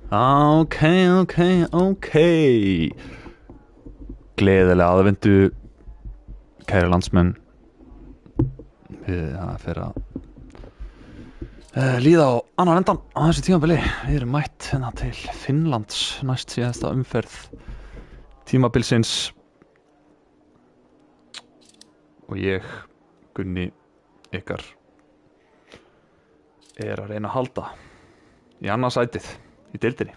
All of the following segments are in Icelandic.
Ok. Gleðilega aðvendu, kæri landsmenn. Það fer að líða á annan endan á þessu tímabili. Við erum mætt hérna til Finnlands næst síðasta umferð tímabilsins. Og ég, Gunni, ykkar, er að reyna að halda í annað sætið í deildinni.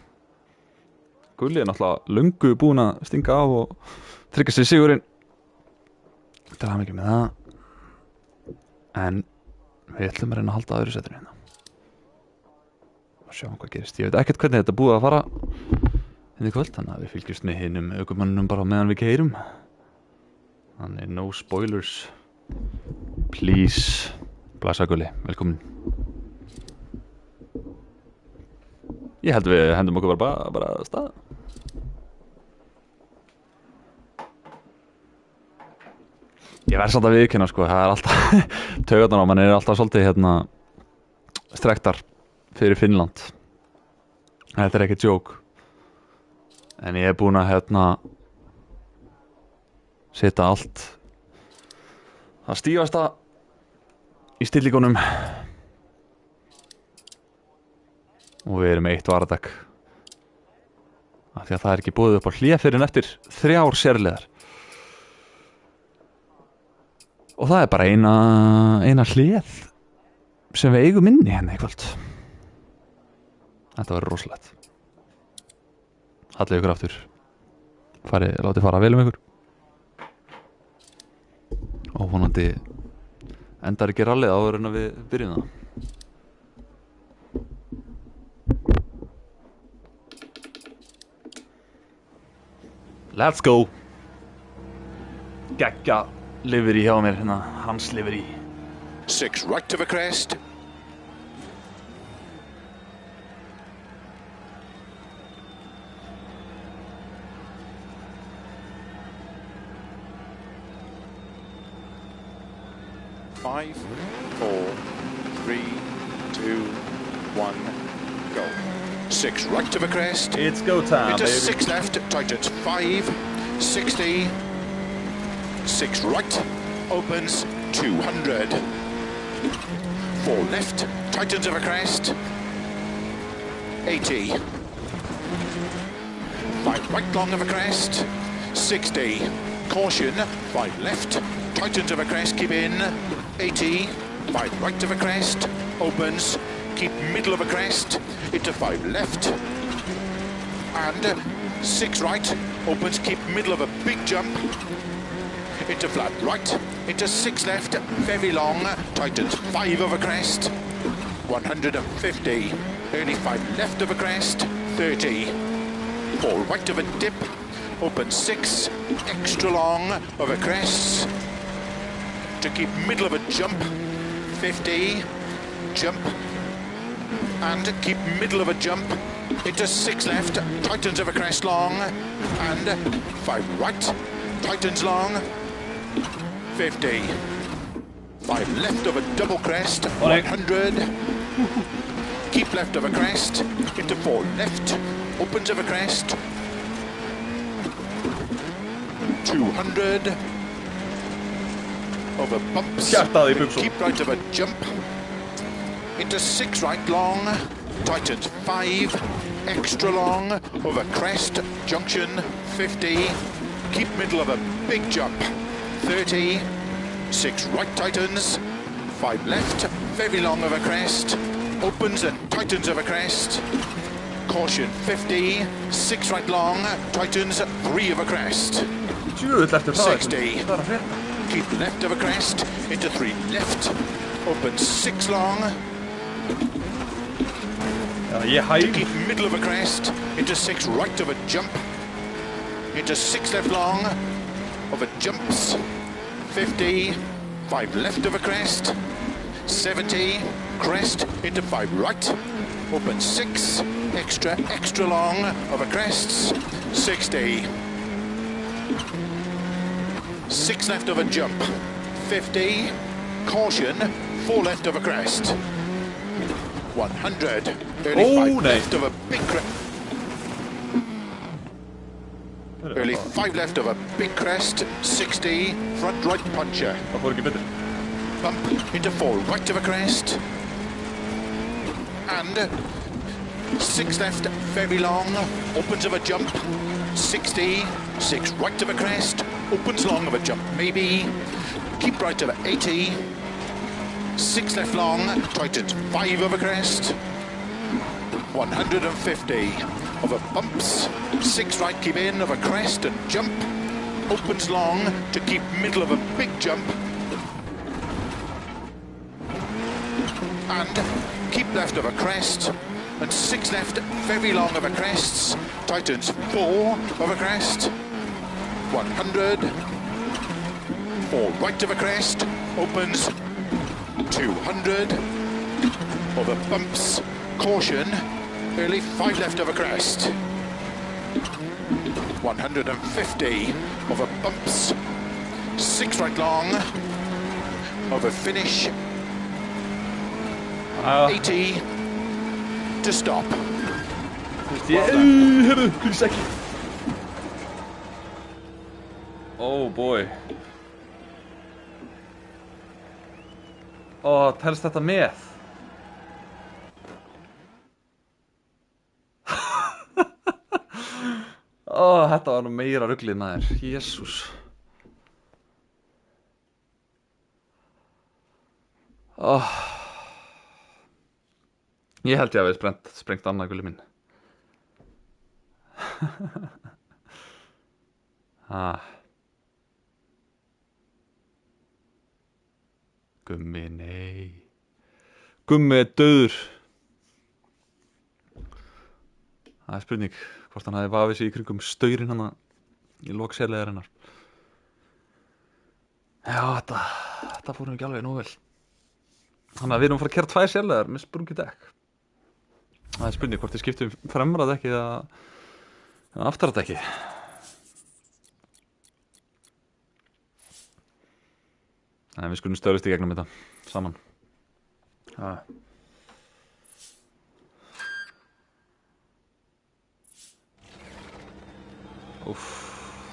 Gulli er náttúrulega löngu búinn að stinga af og tryggja sér sigurinn. Það er mikið með það. En við ætlum að reyna að halda öðru sætinu hérna. Og sjáum hvað gerist. Ég veit ekkert hvernig þetta búið að fara hérna í kvöld, þannig að við fylgjumst með hinum ökumönnum bara meðan við keyrum. Þannig no spoilers. Please. Blessa Gulli, velkomin. Ég held við hendum okkur bara að staða. Ég verð samt að viðurkenna, sko, það er alltaf taugarnar á manni er alltaf svolítið strektar fyrir Finnland. Þetta er ekki joke. En ég er búinn að setja allt það stífasta í stillingunum. Og við erum með eitt varadekk. Af því að það er ekki boðið upp á hlé fyrr en eftir 3 sérliðar. Og það er bara eina hléð sem við eigum inni hérna í kvöld. Þetta verður rosalegt. Hallið ykkur aftur. Látið fara vel ykkur. Og vonandi endar ekki rallið áður en að við byrjum það. Let's go. Gegga livery hjá mér hérna, hans livery. 6 right of a crest. Five, 4, 3, 2, 1, go. 6 right of a crest. It's go time, into baby. 6 left, tightens 5, 60. 6 right, opens 200. 4 left, tightens of a crest. 80. 5 right long of a crest. 60. Caution, 5 left, tightens of a crest, keep in. 80. 5 right of a crest, opens. Keep middle of a crest, into 5 left, and 6 right, opens, keep middle of a big jump, into flat right, into 6 left, very long, tightens 5 of a crest, 150, early 5 left of a crest, 30, 4 right of a dip, opens 6, extra long of a crest, to keep middle of a jump, 50, jump, and keep middle of a jump, into 6 left, tightens of a crest long, and 5 right, tightens long, 50, 5 left of a double crest, 100, keep left of a crest, into 4 left, opens of a crest, 200, over bumps, keep right of a jump, into 6 right long, tightens 5, extra long, over crest, junction, 50, keep middle of a big jump, 30, 6 right tightens, 5 left, very long of a crest, opens and tightens of a crest, caution 50, 6 right long, tightens 3 of a crest, 60, keep left of a crest, into 3 left, opens 6 long, to keep middle of a crest, into 6 right of a jump, into 6 left long, of a jumps, 50, 5 left of a crest, 70, crest, into 5 right, open 6, extra long, of a crests, 60, 6 left of a jump, 50, caution, 4 left of a crest, 100, 35 left of a big crest. Early 5 left of a big crest, 60, front right puncher. Það fór ekki betur. Bump into 4 right of a crest. And 6 left, very long, opens of a jump, 60, 6 right of a crest, opens long of a jump, maybe, keep right of a 80, 6 left long, tightens 5 of a crest, 150 of a bumps, 6 right, keep in of a crest and jump, opens long to keep middle of a big jump, and keep left of a crest, and 6 left, very long of a crest, tightens 4 of a crest, 100, 4 right of a crest, opens 200, of a bumps, caution, early 5 left of a crest, 150 of a bumps, 6 right long, of a finish, 80 to stop. Oh boy. Telst þetta með? Þetta var nú meira ruglið maður. Jesús. Ég held ég að við sprengt annað gulli minn. Gummi, nei. Gummi er dauður. Það er spurning hvort hann hafi vafið sig í kringum staurinn hana í lok sérlegarinnar. Já, þetta fór nú ekki alveg nóg vel. Þannig að við erum að fara að keyra 2 sérlegar með sprungið dekk. Það er spurning hvort þið skiptum fremra dekki eða aftara dekki. En við skulum stöðlast í gegnum þetta saman.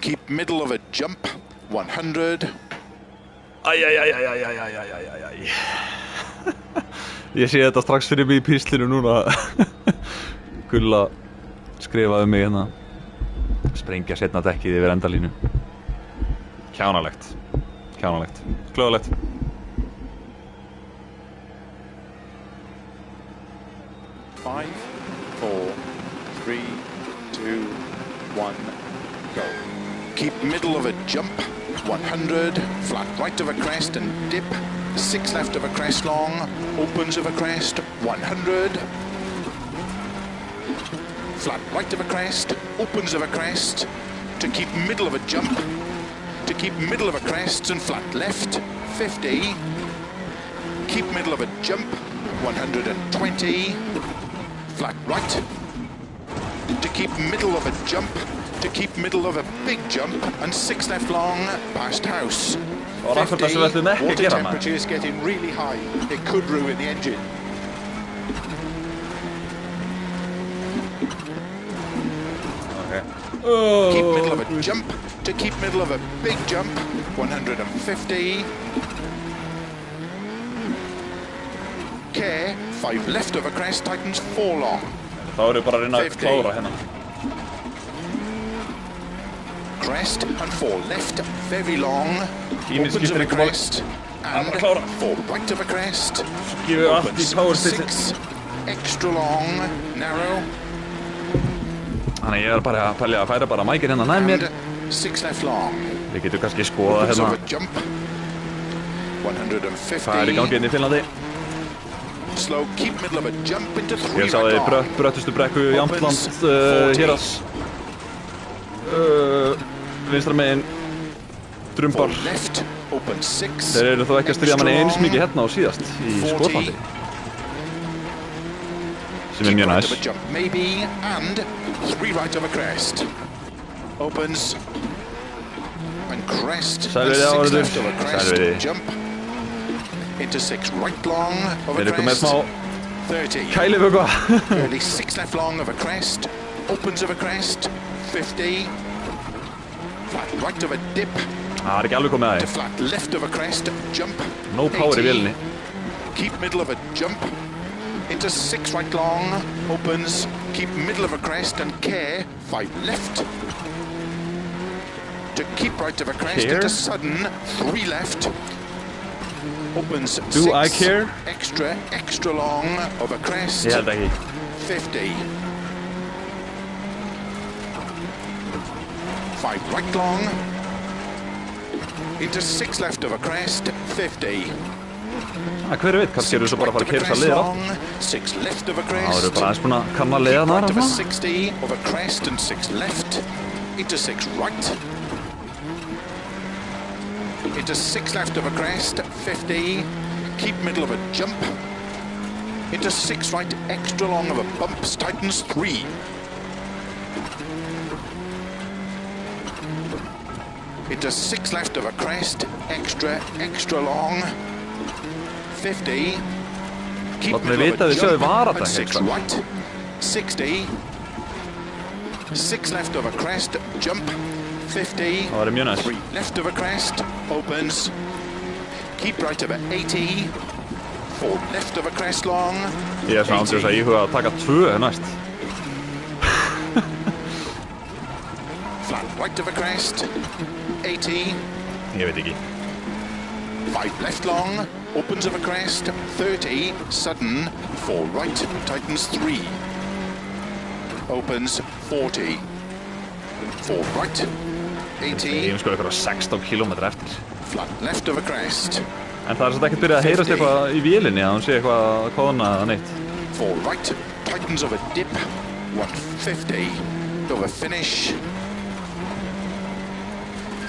Keep middle of a jump, 100. Ég sé þetta strax fyrir mig í píslinu núna. Gulla skrifaði mig hérna. Sprengja setna dekkið yfir endalínu. Kjánalegt. Glöðalegt. Five, 4, 3, 2, 1, go. Keep middle of a jump, 100, flat right of a crest and dip, 6 left of a crest long, opens of a crest, 100, flat right of a crest, opens of a crest, to keep middle of a jump, to keep middle of a crest and flat left, 50, keep middle of a jump, 120, flat right, to keep middle of a jump, to keep middle of a big jump, and 6 left long, past house. 50, water temperature is getting really high. It could ruin the engine. Okay. Keep middle of a jump, to keep middle of a big jump, 150. Care, 5 left of a crest, tightens 4 long. Þá erum við bara að reyna að klára hérna. Crest and 4 left, very long. Tíminn Opens of skiptir a ekki máli. crest and Bara klára. 4 right of a crest. Gefum við allt í Opens power station. 6, extra long, narrow. Þannig ég er bara að pælja að færa bara mækinn hérna nær mér. And 6 left long. Við getum kannski skoðað Opens hérna of a jump. 150. hvað er í gangi hérna í Finnlandi. Slow, keep middle of a jump into 3 Ég right sá þið long. bröttustu brekku Jamtland héras. Vinstra megin drumbar. 4 left, open 6. Þeir eru þó ekki að stríða manni eins extra mikið long. hérna á síðast í 40. Skotlandi. Sem er Keep mjög right næs. of a jump, maybe, and 3 right of a crest. Opens and crest. Sæl And verið 6 áhorfendur. left of a Sæl crest. verið. Jump into 6 right long of Þeir a eru komið með crest. smá 30. kælivögva. Early 6 left long of a crest. Opens of a crest. 50. Flat right of a dip. Það ekki alveg komið To að flat left of a crest, jump. No power í 80. vélinni. Keep middle of a jump. Into 6 right long, opens. Keep middle of a crest and care. 5 left. To keep right of a crest, Care? into sudden. 3 left. Opens. Do 6. I care? Extra long of a crest. Ég held ekki. 50. 5 right long. Into 6 left of a crest. 50. Hver veit, kannski eru svo bara að fara að keyra þessar leiðir aftur. 6 left of a Það crest. eru bara aðeins búin að kanna leiðarnar Right of a þarna. 60 of a crest and 6 left. Into 6 right. Into 6 left of a crest. 50. Keep middle of a jump. Into 6 right, extra long of a bumps. Tightens 3. Into 6 left of a crest. Extra long. 50. Keep Látum við middle vita að of a þið sjáðu jump. varadekk, And 6 eitthvað. right. 60. 6 left of a crest. Jump. 50. Það var mjög næst. 3 left of a crest. Opens. Keep right of a 80. 4 left of a crest long. Ég er svona ándjós að íhuga að taka 2 næst. Flat right of a crest. 80. Ég veit ekki. 5 left long. Opens of a crest. 30. Sudden. 4 right. Tightens 3. Opens. 40. 4 right. Ég 80. er sko eitthvað 16 km eftir. Flat left of a crest. En það er svolítið ekkert byrjað að heyrast eitthvað í vélinni að hún sé eitthvað að kóðna eða neitt. 4 right. Tightens of a dip. 150. Over finish.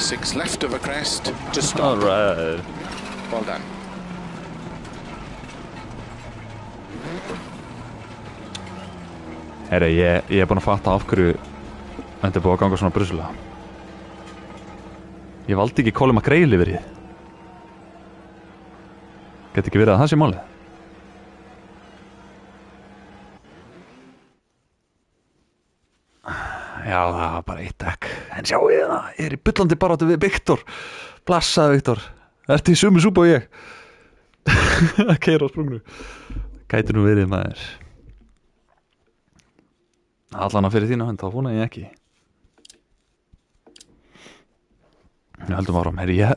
6 left of a crest. To stop. Alright. Well done. Herri, ég er búinn að fatta af hverju þetta er búið að ganga svona brusulega. Ég valdi ekki Colin McRae liverið. Geti ekki verið að það sé málið. Já, það var bara eitt dekk. En sjáu ég það, ég er í bullandi baráttu við Viktor. Blassaði Viktor. Ertu í sömu súpu og ég? Að keyra á sprungnu. Gæti nú verið maður. Allan að fyrir þína hönd, þá fóna ég ekki. Við höldum áfram. Herri, ég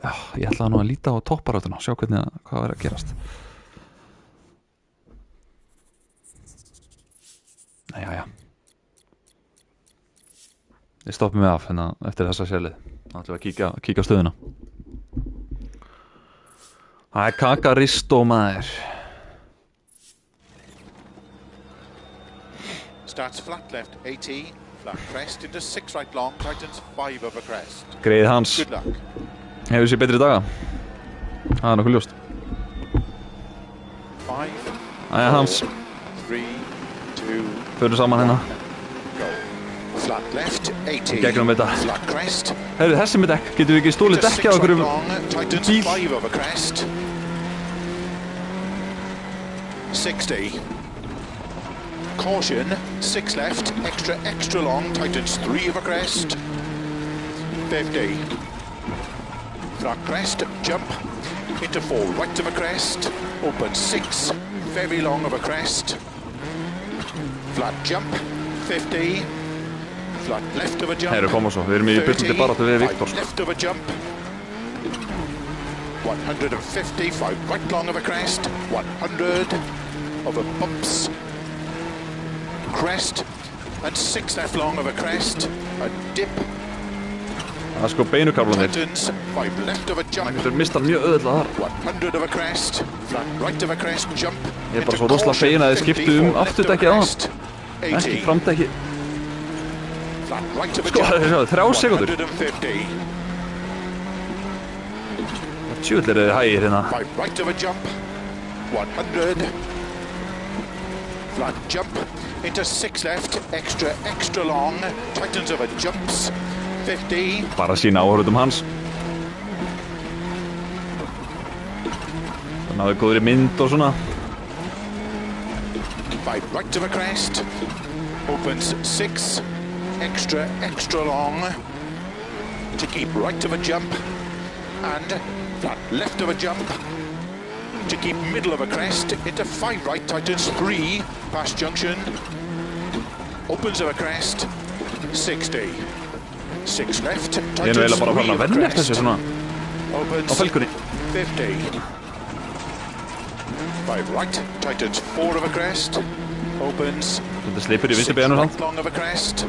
ætlaði nú að líta á topparáttuna, sjá hvernig hvað verið að gerast. Jæja. Ég stoppum mig af hérna eftir þessa sérlið. Þá ætlum við að kíkja á stöðuna. Það er Kakaristó maður. Starts flat left 80. Flat crest into 6 right long. Tightens 5 over crest. Greið hans. Good luck. Hefur sér betri daga. Það er nokkuð ljóst. 5. Æja hans. 3, 2, Förum saman hérna. go. Flat left 80. Gegnum þetta. Flat crest. Herru, þessi með dekk. Getum við ekki stólið Into dekki á 6 okkur right long. Tightens bíl? 5 over crest. 60. Caution. 6 left. Extra long. Tightens 3 over crest. 50. Flat crest. Jump. Into 4 right of a crest. Open 6. Very long of a crest. Flat jump. 50. Flat left of a jump. Herru, koma svo. Við erum í bullandi baráttu við 5 Viktor. left of a jump. 150. 5 right long of a crest. 100 of a bumps. Crest. And 6 left long of a crest. A dip. Það er sko beinukaflanir. Tightens. 5 left of a jump. Það getur mistað mjög öðvöldlega þar. 100 of a crest. Flat right of a crest. Jump. Ég er bara svo rosalega fegin að þið skiptu afturdekki á hann. Ekki 80. framdekki. Flat right of a Sko, jump. þið sjáðu, 3 sekúndur. 150. Tjúvill er þið hægir hérna. 5 right of a jump. 100. Flat jump. Into 6 left. Extra long. Tightens of a jumps. 50. Bara sína áhörðum hans. Það náðu góðri mynd og svona. 5 right of a crest. Opens 6. Extra long. to keep right of a jump, and flat left of a jump, to keep middle of a crest, into 5 right, tightens 3, past junction, opens of a crest, 60, 6 left, Ég tightens bara 3 of a venja þessu crest, svona opens á felgunni 50, 5 right, tightens 4 of a crest, opens Þetta slipur í 6 vinstri beygjanum right samt long of a crest,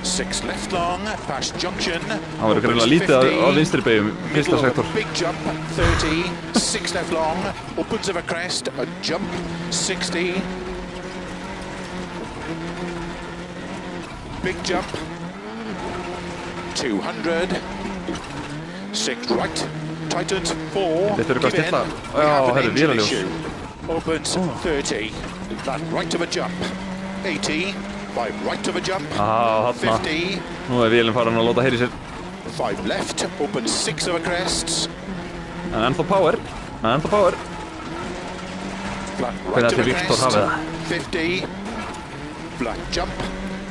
6 left long, past junction, Það verður greinilega lítið á vinstri beygjum fyrsta middle of a sektor big jump, 30, 6 left long, opens of a crest, a jump, 60, big jump, 200, 6 right, tightens 4, Þetta eru hvað give in, stilla we Já, have an herru, engine vélaljós issue, opens 30, flat right of a jump, 80, 5 right of a jump, Þarna 50, Nú vélinn farin að láta heyri sér 5 left, opens 6 of a crests, En ennþá power flat Hvernig right of ætli a Viktor crest, hafi það? 50, flat jump,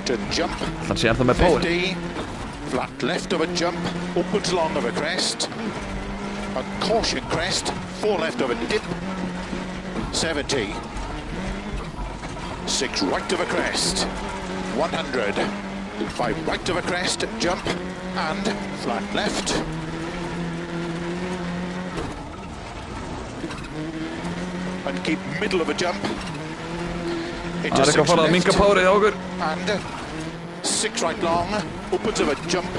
to jump, Hann sé ennþá með power 50, flat left of a jump, opens long of a crest, a caution crest, 4 left of a dip, 70, 6 right of a crest, 100, 5 right of a crest, jump, and flat left, and keep middle of a jump, Það into er eitthvað 6 að fara að minka left, powerið hjá okkur and 6 right long, opens of a jump,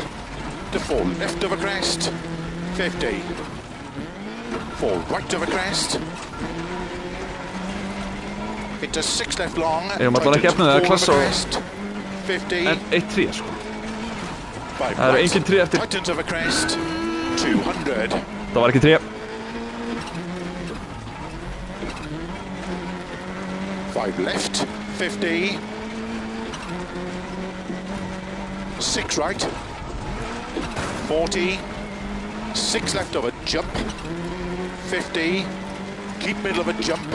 to 4 left of a crest, 50, 4 right of a crest, into 6 left long, Eigum allan ekki efnið að tightens 4 of a klassa og- crest, 50, En 1-3 sko 5 það eru right, engin 3 eftir. tightens of a crest, 200, Það var ekki 3 5 left, 50, 6 right, 40, 6 left of a jump, 50, keep middle of a jump,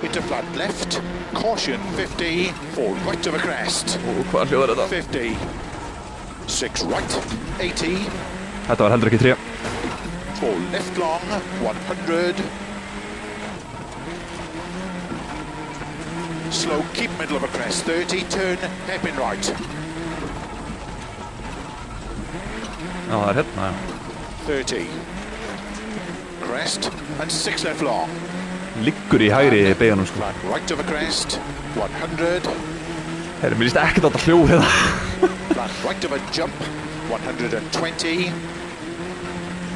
into flat left, caution 50, 4 right of a crest, Hvað hljóðar þetta? 50, 6 right, 80, Þetta var heldur ekki 3 4 left long, 100, slow, keep middle of a crest, 30, turn, hairpin right, Já, það er hérna já. 30, crest, and 6 left long, Liggur í hægri beygjanum sko flat right of a crest, 100, Herri, mér líst ekkert á þetta hljóð hérna flat right of a jump, 120,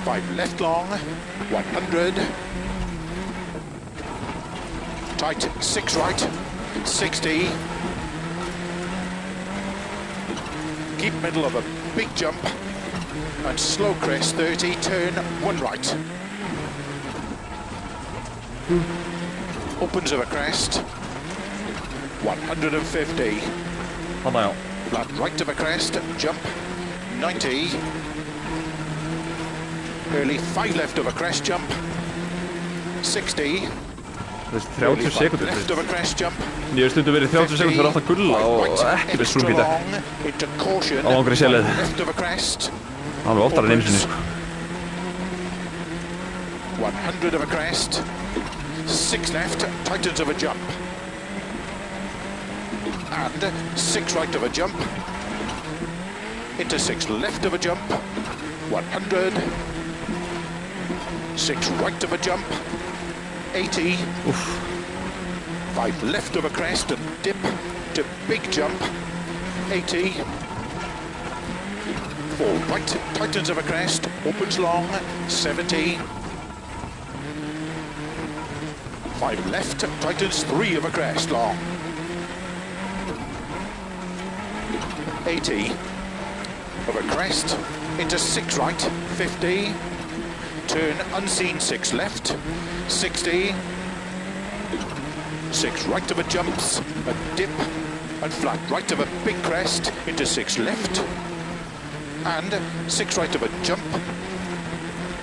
5 left long, 100, tight, 6 right, 60, keep middle of a big jump, and slow crest, 30, turn, 1 right, opens of a crest, 150, Þarna já flat right of a crest, jump, 90, early 5 left of a crest jump, 60, Þú veist, early 30 5 sekundur left of a crest jump, Ég hef stundum verið 30 sekundur fyrir aftan gulla 5 og right, ekki með extra sprungið dekk long, into caution, Á langri sérleið. left of a crest, Alveg oftar en einu sinni sko 100 of a crest, 6 left, tightens of a jump, and 6 right of a jump, into 6 left of a jump, 100, 6 right of a jump, 80, 5 left of a crest and dip to big jump, 80, 4 right, tightens of a crest, opens long, 70, 5 left, tightens 3 of a crest long, 80, of a crest, into 6 right, 50, turn unseen 6 left, 60, 6 right of a jumps, a dip, and flat right of a big crest, into 6 left, and 6 right of a jump,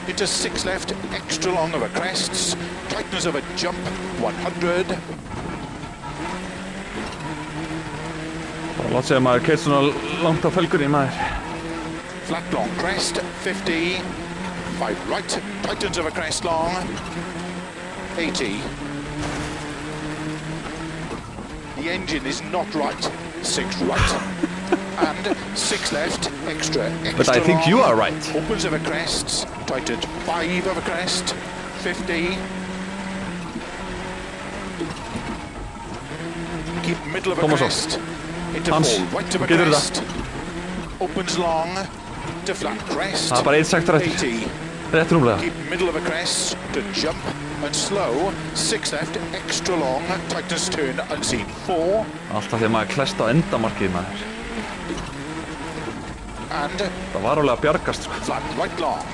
into 6 left, extra long of a crests, tightness of a jump, 100, Bara láta segja maður keirt svona langt á felgunni maður flat long crest, 50. 5 right, tightens over crest long, 80. The engine is not right, 6 right. And 6 left, extra But I think long. you are right. Opens over crests, tightened 5 over crest, 50. Keep middle of a Kom og svo. crest. Into Hans, 4 right of þú a getur crest. Opens long to flat crest. Það bara 1 sektor eftir. 80. Rétt rúmlega. Keep middle of a crest to jump and slow. 6 left, extra long, tightens turn unseen 4. Alltaf þegar maður klest á endamarkið maður. And Það var alveg að bjargast sko. flat right long.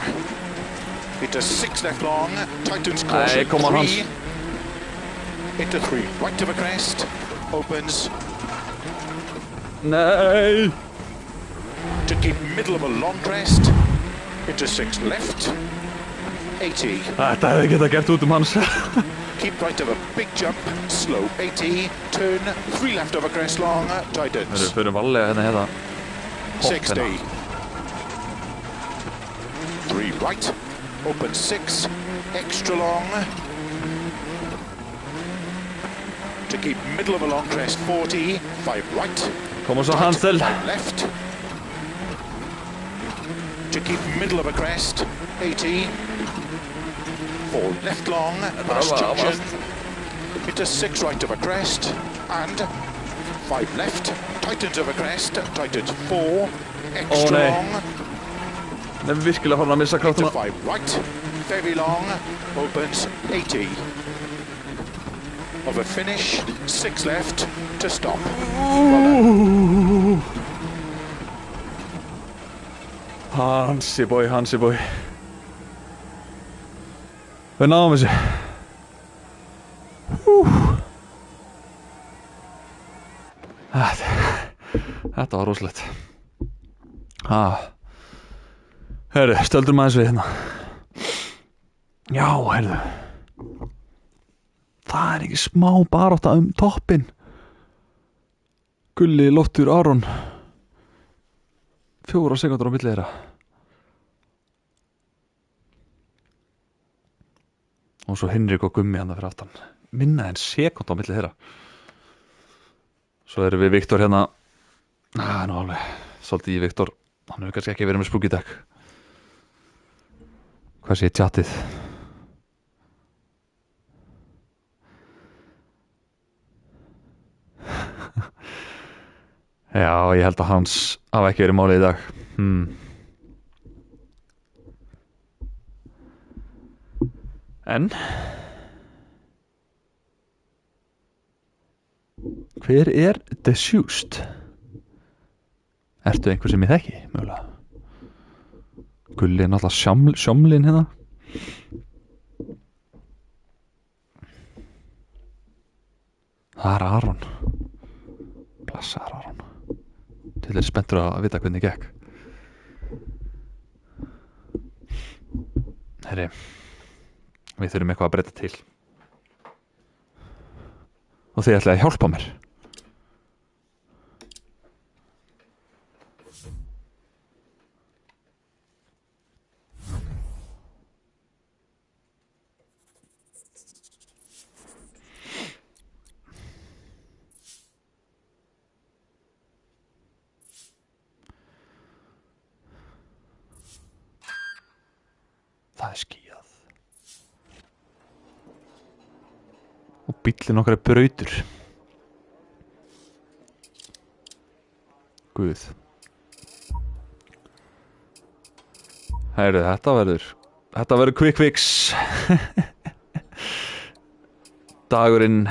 Into 6 left long, tightens Nei, caution kom on, 3. Hans. Into 3 right of a crest. Opens Nei. to keep middle of a long crest. Into 6 left. 80. Þetta hefði getað gert út Hans. Keep right of a big jump. Slow 80. Turn 3 left of a crest long. Við Tightens. förum varlega hérna. 60. 3 right. Open 6. Extra long. To keep middle of a long crest 40. 5 right. Kom og svo Hansel. 5 left. To keep middle of a crest 80. 4 left long. Last Bravo, junction. Into 6 right of a crest. And 5 left. Tightens of a crest. Tightens 4. Extra nei. long. Það er virkilega farin að missa Into kraftuna. 5 right. Very long. Opens 80. Of a finish. 6 left to stop. Hansi bói, Hansi bói. Við náðum þessu. Þetta var rosalegt. Heyrðu, stöldum aðeins við hérna. Já, heyrðu. Það er ekki smá barátta toppinn. Gulli, Loftur, Aron. 4 sekúndur á milli þeirra. Og svo Henrik og Gummi hann fyrir aftan. Minna en sekúnd á milli þeirra. Svo erum við Viktor hérna. Nú alveg svolítið í Viktor. Hann hefur kannski ekki verið með spooky deck. Hvað sé tjattið? Já, ég held að Hans hafa ekki verið málið í dag. En hver er Deceased? Ertu einhver sem ég þekki, mögulega? Gulli er náttúrulega sjómlin hérna. Það er Aron. Blessaður Aron. Til er spenntur að vita hvernig gekk. Herri, við þurfum eitthvað að breyta til. Og þið ætlaði að hjálpa mér. Það er skýjað. Og bíllinn okkar er brautur. Guð. Heyrðu, þetta verður quick fix. Dagurinn.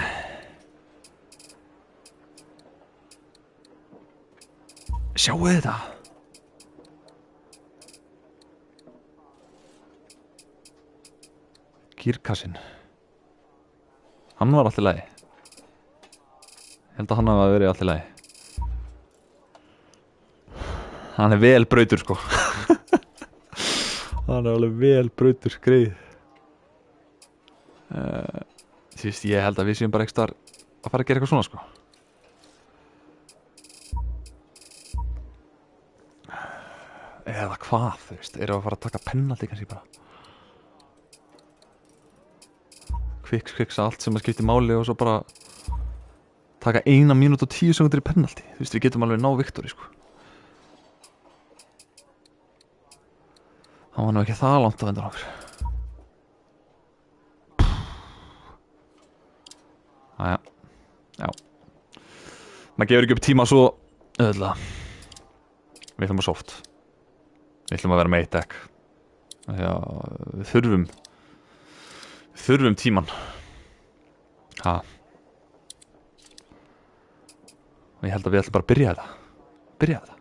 Sjáu þetta. Gírkassinn. Hann var allt í lagi. Ég held að hann hafa verið allt í lagi. Hann er vel brautur sko. Hann er alveg vel brautur greið. Sýst, ég held að við séum bara ekki að fara að gera eitthvað svona sko. Eða hvað, þú veist, erum við að fara að taka penalty kannski bara kviksa allt sem að skipti máli og svo bara taka 1 mínútu og 10 sekundur í penalty. Þú veist, við getum alveg ná Viktori, sko. Hann var nú ekki það langt á undan okkur. Æja, já. Maður gefur ekki upp tíma svo auðvitað. Við ætlum að soft. Við ætlum að vera með 1 dekk. Já, við þurfum tíman. Ha. Og ég held að við ætlum bara að byrja þetta.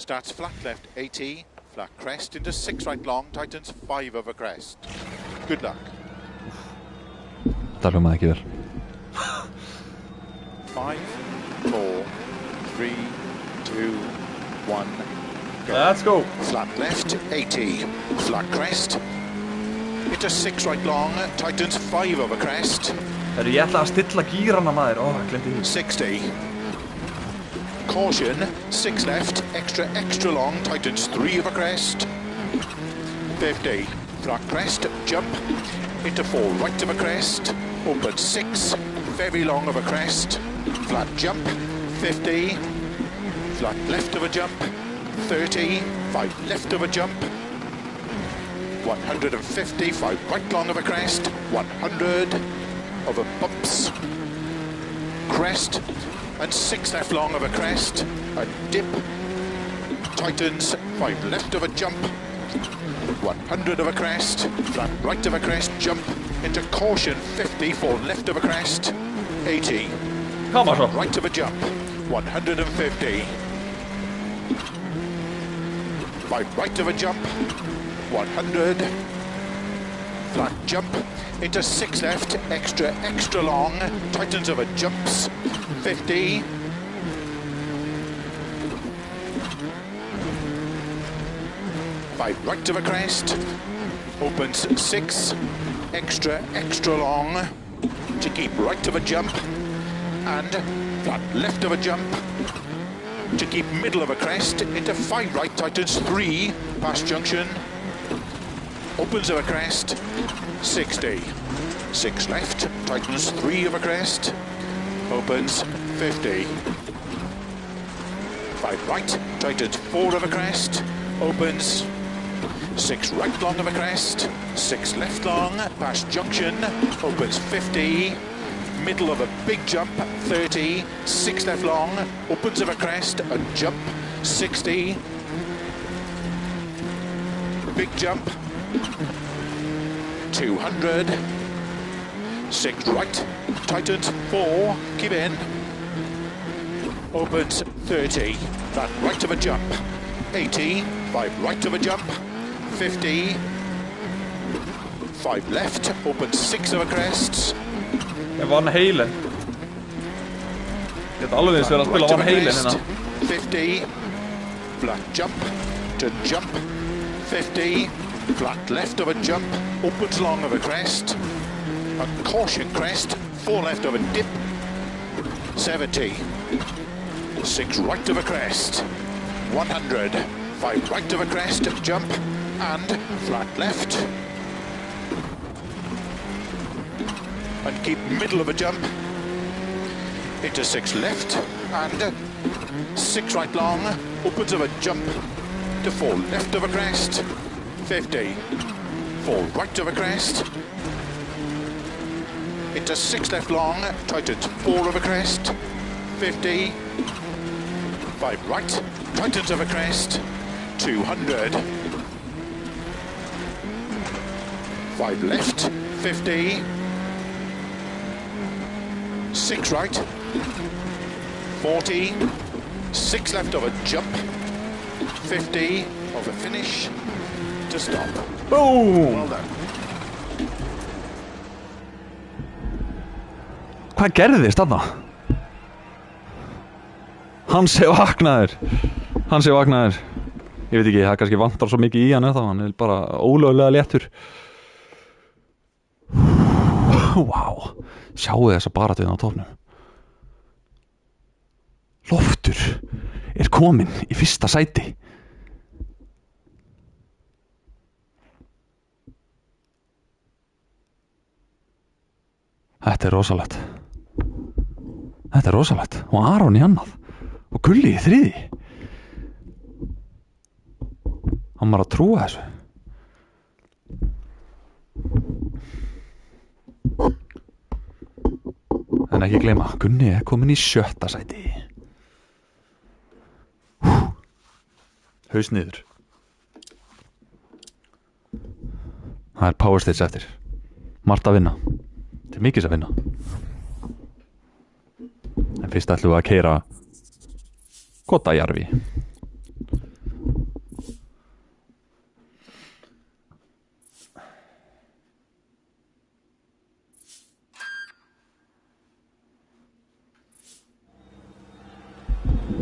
Starts flat left 80, flat crest into 6 right long, tightens 5 over crest. Good luck. Það hljómaði ekki vel. 5, 4, 3, 2, 1, go. Let's go. Flat left 80, flat crest into 6 right long, tightens 5 over crest. Ég ætla að stilla gírana maður. Ég glemdi því. 60. Caution, 6 left, extra long, tightens 3 over crest. 50. Flat crest, jump into 4 right of a crest, open 6, very long of a crest, flat jump, 50, flat left of a jump, 30, 5 left of a jump, 150, 5 right long of a crest, 100 over bumps, crest, and 6 left long of a crest, a dip, tightens, 5 left of a jump, 100 of a crest, flat right of a crest, jump into caution, 50, 4 left of a crest, 80, Come on, right of a jump, 150, 5 right of a jump, 100, flat jump into 6 left, extra long, tightens over jumps, 50, 5 right of a crest, opens 6, extra long, to keep right of a jump, and flat left of a jump, to keep middle of a crest, into 5 right, tightens 3, past junction, opens of a crest, 60, 6 left, tightens 3 of a crest, opens 50, 5 right, tightens 4 of a crest, opens 6 right long of a crest, 6 left long, past junction, opens 50, middle of a big jump, 30, 6 left long, opens of a crest, a jump, 60, big jump, 200, 6 right, tightens 4, keep in, opens 30, flat right of a jump, 80, 5 right of a jump, 50, 5 left, opens 6 of a crests, Van Halen. Ég get alveg eins verið að spila Van Halen hérna. 50, flat jump, to jump, 50, flat left of a jump, opens long of a crest, a caution crest, 4 left of a dip, 70, 6 right of a crest, 100, 5 right of a crest, jump, and flat left, and keep middle of a jump, into 6 left, and 6 right long, opens of a jump, to 4 left of a crest, 50, 4 right of a crest, into 6 left long, tightens 4 of a crest, 50, 5 right, tightens of a crest, 200, 5 left, 50, 6 right, 40, 6 left of a jump, 50 of a finish to stop. Boom! Well done. Hvað gerðist þarna? Hansi vaknaður. Ég veit ekki, það kannski vantar svo mikið í hann eða hann bara ólöglega léttur. Vá, sjáu þessa baráttu á topnum. Loftur er kominn í fyrsta sæti. Þetta er rosalegt. Þetta er rosalegt. Og Aron í annað. Og Gulli í þriði. Hann var að trúa þessu. En ekki gleyma, Gunni er komin í 7. sæti. Haus niður. Það er power stage eftir. Margt að vinna. Þetta er mikið að vinna. En fyrst ætlum við að keyra Kotajarvi.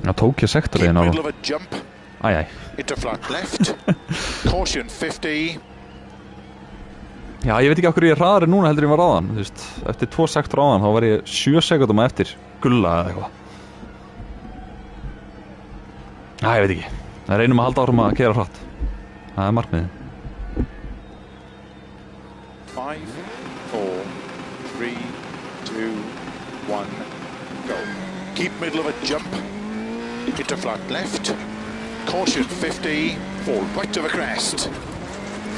Það tók ég sektorlegin á. Æjæj. Into flat left. Caution 50. Já, ég veit ekki af hverju ég er hraðari núna heldur ég var áðan. Þú veist, eftir 2 sektor áðan þá var ég 7 sekundum eftir Gulla eða eitthvað. Já, ég veit ekki. Það reynum að halda áfram að keyra hratt. Það er markmiðið. 5, 4, 3, 2, 1, go. Keep middle of a jump. Into flat left. Caution 50. Fall right of a crest.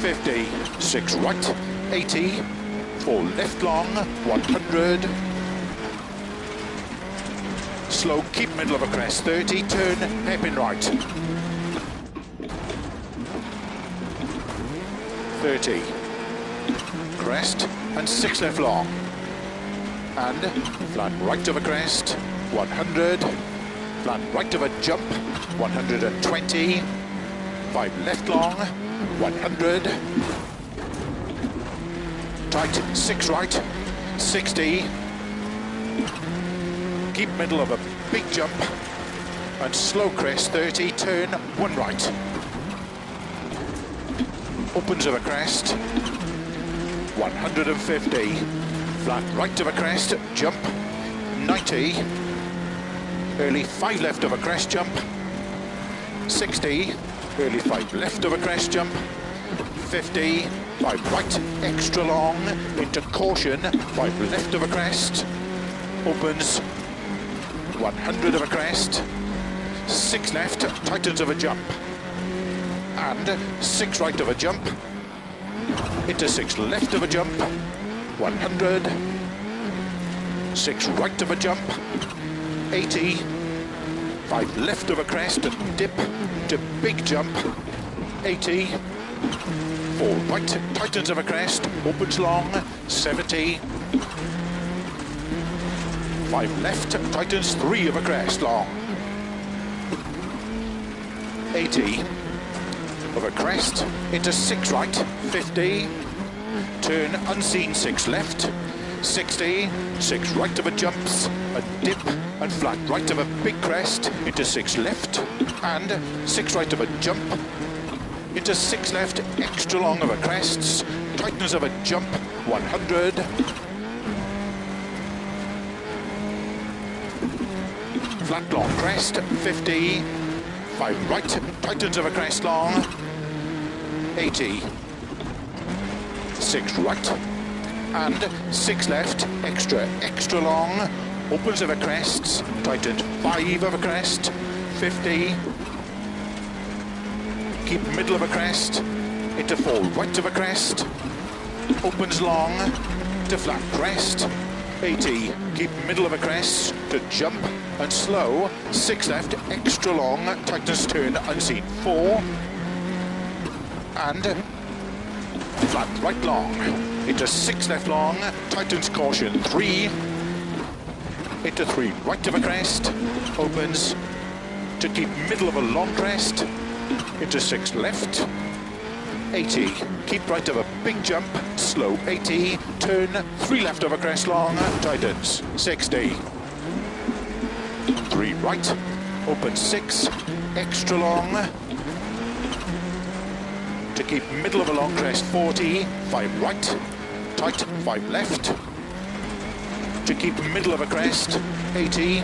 50. 6 right. 80. Fall left long. 100. Slow. Keep middle of a crest. 30. Turn. Hairpin right. 30. Crest. And 6 left long. And flat right of a crest. 100. Flat right of a jump. 120. 5 left long. 100. Tight. 6 right. 60. Keep middle of a big jump. And slow crest. 30. Turn. 1 right. Opens of a crest. 150. Flat right of a crest. Jump. 90. Early 5 left of a crest jump. 60. Early 5 left of a crest jump. 50. 5 right extra long into caution. 5 left of a crest. Opens. 100 of a crest. 6 left. Tightens of a jump. And 6 right of a jump. Into 6 left of a jump. 100. 6 right of a jump. 80. 5 left of a crest and dip to big jump. 80. 4 right tightens of a crest, opens long. 70. 5 left tightens 3 of a crest long. 80. Of a crest into 6 right. 50. Turn unseen 6 left. 60, 6 right of a jumps, a dip and flat right of a big crest into 6 left and 6 right of a jump into 6 left extra long of a crests, tightness of a jump 100, flat long crest 50, 5 right tightens of a crest long 80, 6 right and 6 left, extra long, opens of a crest, tightened 5 of a crest, 50, keep middle of a crest, into 4 right of a crest, opens long, to flat crest, 80, keep middle of a crest, to jump and slow, 6 left, extra long, tightens turn unseen 4, and flat right long. Into 6 left long, tightens caution 3, into 3 right of a crest, opens to keep middle of a long crest, into 6 left, 80, keep right of a big jump, slow 80, turn 3 left of a crest long, tightens 60, 3 right, open 6, extra long, to keep middle of a long crest 40, 5 right, tight 5 left, to keep middle of a crest 80,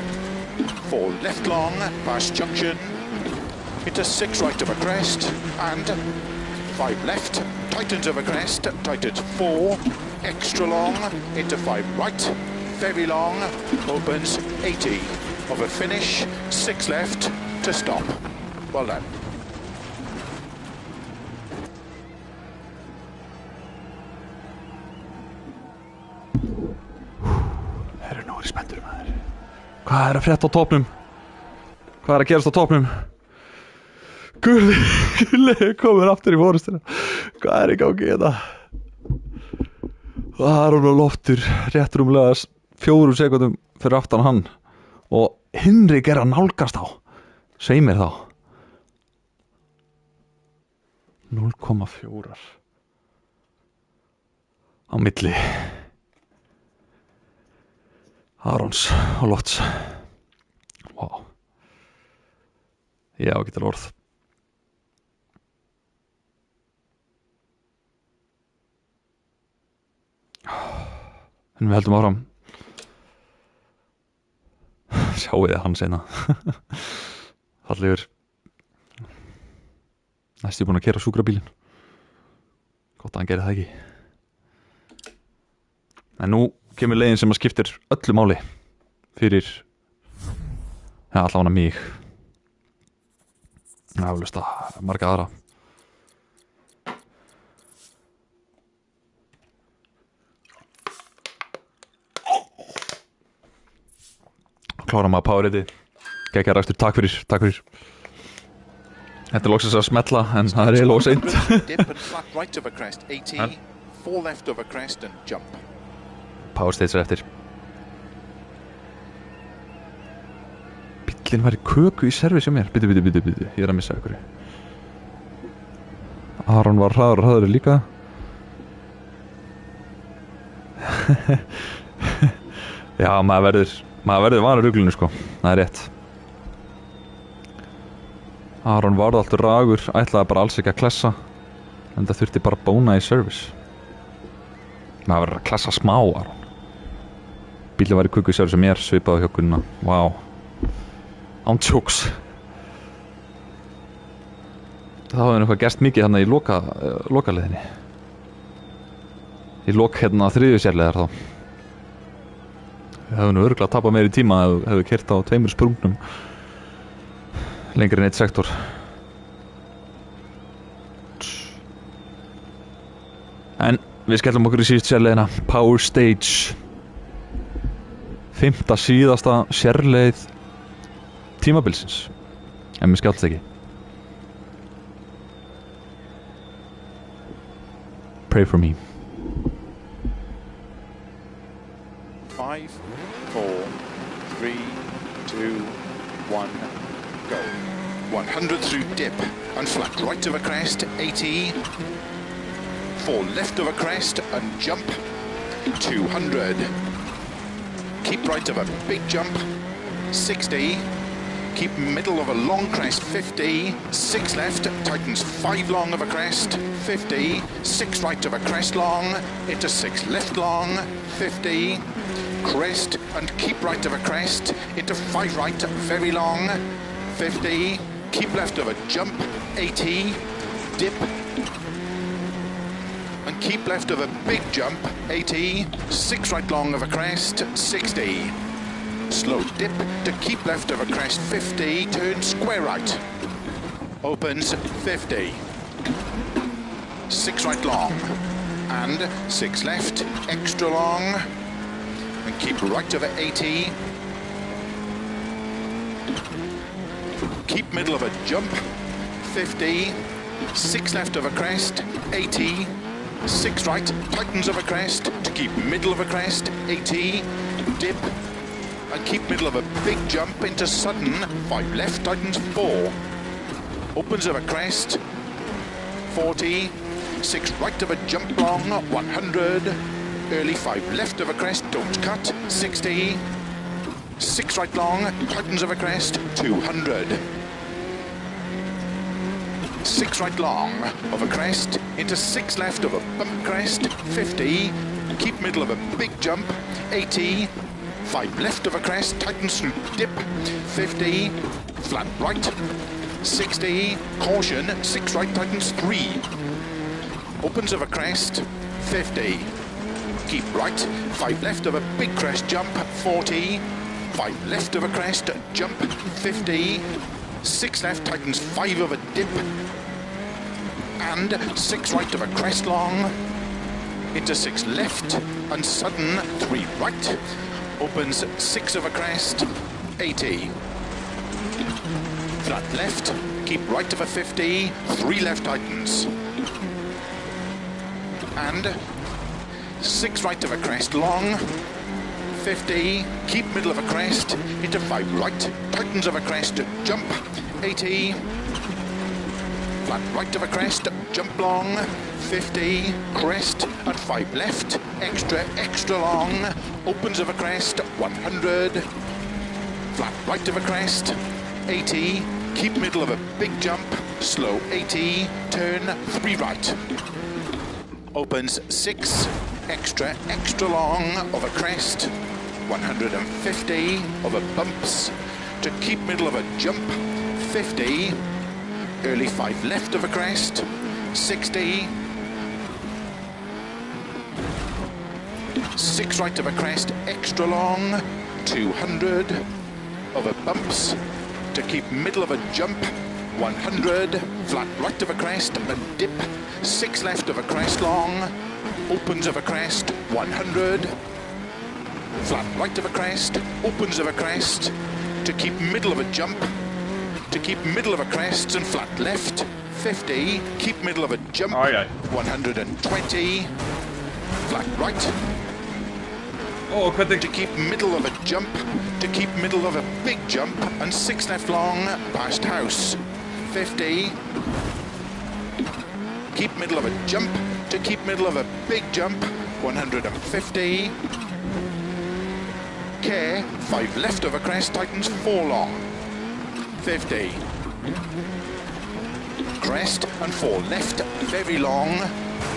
4 left long, past junction, into 6 right of a crest, and 5 left, tightens of a crest, tightens 4, extra long, into 5 right, very long, opens 80 of a finish, 6 left to stop. Well done. Herru, nú er ég spenntur maður. Hvað er að frétta á topnum? Hvað er að gerast á topnum? Gulli komur aftur í fórustina. Hvað er í gangi þetta? Það er hún á loftur rétt rúmlega 4 sekundum fyrir aftan hann og Hinrik er að nálgast á. Segð mér þá 0,4 á milli Arons og Lofts. Wow. Já, getur orð. En við heldum áfram. Sjáu þið hann seinna. Fallegur. Næst búinn að keyra sjúkrabílinn. Gott að hann gerir það ekki. En nú kemur leiðin sem að skiptir öllu máli fyrir allavega mig. Aflust að marga aðra. Klára maður powerheadið. Gekkja rækstur, takk fyrir. Þetta er loksins að smetla en það er eiginlega óseint. Dip and flat right of a crest, 80, 4 left of a crest and jump. Power stage er eftir. Bíllinn var í köku í service hjá mér. Bitu, ég er að missa ykkur. Aron var hraður líka. Já, maður verður vanur ruglunu sko. Það er rétt. Aron varð alltaf ragur, ætlaði bara alls ekki að klessa en það þurfti bara að bóna í service. Maður verður að klessa smá, Aron. Bíllinn var í köku í service sem mér, svipaði hjá Gunna. Wow. Án tjóks. Það hafði eitthvað gerst mikið þannig í lokaleðinni. Í þriðju sérleðar þá. Við hefum nú örugglega tapað meiri tíma ef við keyrt á 2 sprungnum lengri en 1 sektor. En við skellum okkur í síðust sérleiðina. Power Stage. 5. síðasta sérleið tímabilsins. En mér skellst ekki. Pray for me. 5, 4, 3, 2, 1, go. 100 through dip and flat right of a crest, 80. 4 left of a crest and jump, 200. Keep right of a big jump, 60. Keep middle of a long crest, 50. 6 left, tightens 5 long of a crest, 50. 6 right of a crest long, into 6 left long, 50. Crest and keep right of a crest, into 5 right, very long, 50. Keep left of a jump, 80. Dip and keep left of a big jump, 80. 6 right long of a crest, 60. Slow dip to keep left of a crest, 50. Turn square right, opens 50. 6 right long and 6 left, extra long, and keep right over 80. Keep middle of a jump, 50. 6 left of a crest, 80. 6 right, tightens of a crest to keep middle of a crest, 80. Dip and keep middle of a big jump into sudden, 5 left, tightens 4. Opens of a crest, 40. 6 right of a jump long, 100. Early 5 left of a crest, don't cut, 60. 6 right long, tightens of a crest, 200. 6 right long of a crest, into 6 left of a bump crest, 50. Keep middle of a big jump, 80. 5 left of a crest, tightens through dip, 50, flat right, 60, caution, 6 right, tightens 3, opens of a crest, 50, keep right, 5 left of a big crest jump, 40, 5 left of a crest, jump, 50, 6 left, tightens 5 of a dip, and 6 right of a crest long, into 6 left, and sudden 3 right, opens 6 of a crest, 80, flat left, keep right of a 50, 3 left tightens, and 6 right of a crest long, 50, keep middle of a crest, into 5 right, tightens of a crest, jump, 80, flat right of a crest, jump long, 50, crest, and 5 left, extra long, opens of a crest, 100, flat right of a crest, 80, keep middle of a big jump, slow 80, turn 3 right, opens 6, extra long of a crest, 150 of a bumps, to keep middle of a jump, 50, early 5 left of a crest, 60, 6 right of a crest, extra long, 200 of a bumps, to keep middle of a jump, 100, flat right of a crest, a dip, 6 left of a crest long, opens of a crest, 100, flat right of a crest, opens of a crest, to keep middle of a jump, to keep middle of a crest and flat left, 50, keep middle of a jump, 120, flat right, to keep middle of a jump, to keep middle of a big jump, and 6 left long, past house, 50, keep middle of a jump, to keep middle of a big jump, 150, care, 5 left of a crest, tightens 4 long, 50, crest and 4 left, very long,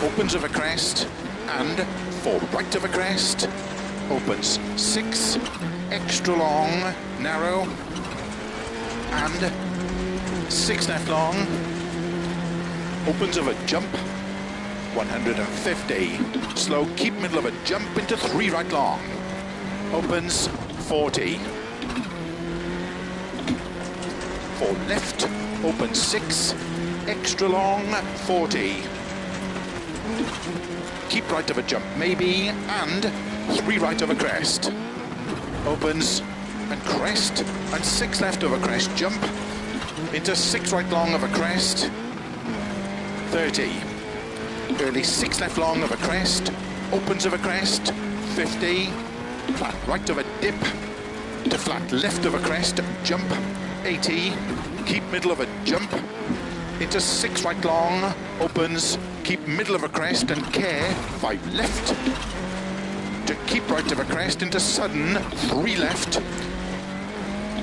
opens of a crest, and 4 right of a crest, opens 6, extra long, narrow, and 6 left long, opens of a jump, 150, slow, keep middle of a jump into 3 right long, opens 40, 4 left, opens 6, extra long, 40, keep right of a jump maybe, and 3 right of a crest, opens and crest, and 6 left of a crest jump, into 6 right long of a crest, 30, early 6 left long of a crest, opens of a crest, 50, flat right of a dip, to flat left of a crest, jump, 80, keep middle of a jump, into 6 right long, opens, keep middle of a crest and care, 5 left, to keep right of a crest into sudden, 3 left,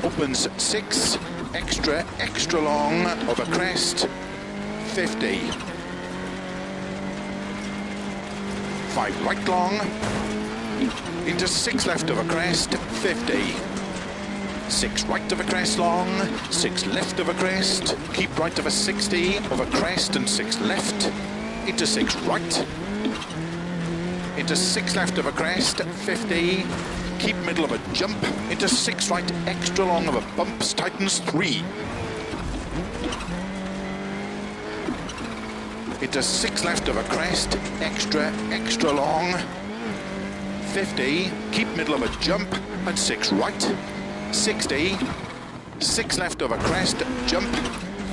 opens 6, extra long of a crest, 50, 5 right long, into 6 left of a crest, 50, 6 right of a crest long, 6 left of a crest, keep right of a 60 of a crest and 6 left, into 6 right, into 6 left of a crest, 50, keep middle of a jump, into 6 right, extra long of a bumps, tightens 3, into 6 left of a crest, extra long, 50, keep middle of a jump, and 6 right, 60, 6 left of a crest, jump,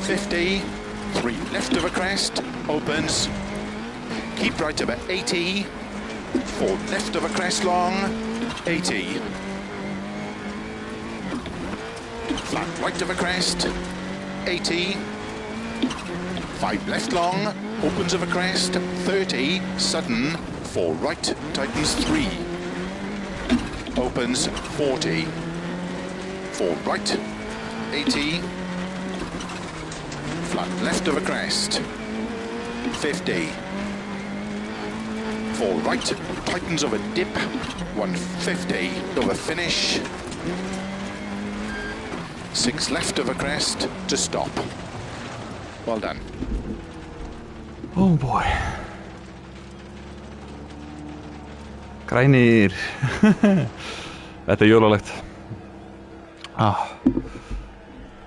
50, 3 left of a crest, opens, keep right of a 80, 4 left of a crest long, 80, flat right of a crest, 80, 5 left long, opens of a crest, 30, sudden, 4 right, tightens 3, opens 40, 4 right, 80, flat left of a crest, 50, 4 right, tightens of a dip, 150 of a finish. 6 left of a crest to stop. Well done. Oh boy. Grænir. Þetta er jólalegt.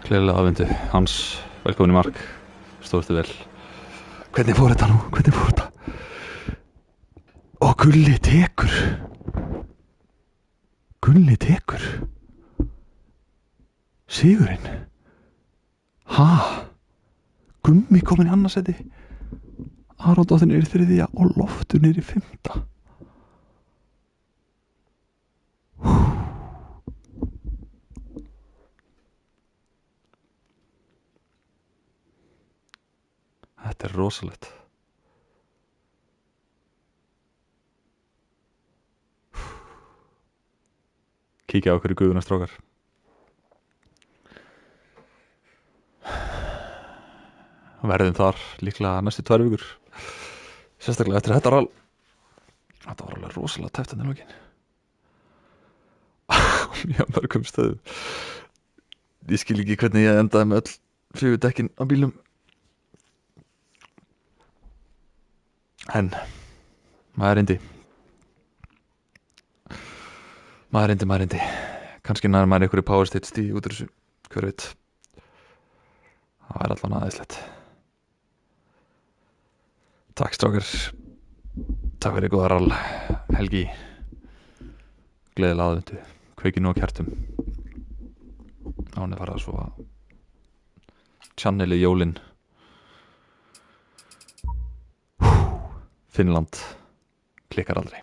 Gleðilega aðvindu. Hans, velkomin í mark. Stóðstu vel. Hvernig fór þetta nú? Hvernig fór þetta? Gulli tekur. Gulli tekur. Sigurinn. Gummi komin í annarsæti. Arondóttir niður í þriðja og Loftur niður í 5. Þetta er rosalegt. Kíkja á okkur í guðuna strákar. Verðum þar líklega næstu 2 vikur. Sérstaklega eftir þetta rall. Þetta var alveg rosalega tæft í lokin. Mjög mörgum stöðum. Ég skil ekki hvernig ég endaði með öll 4 dekkin á bílum. En maður reyndi. Kannski nær maður einhverju power stage stíð út úr þessu, hver veit. Það er allan aðeinslegt. Takk strákar. Takk fyrir góða rall helgi. Gleðilega aðvendu. Kveiki nú á kertum. Án er farið að svo channeli jólin. Finnland klikkar aldrei.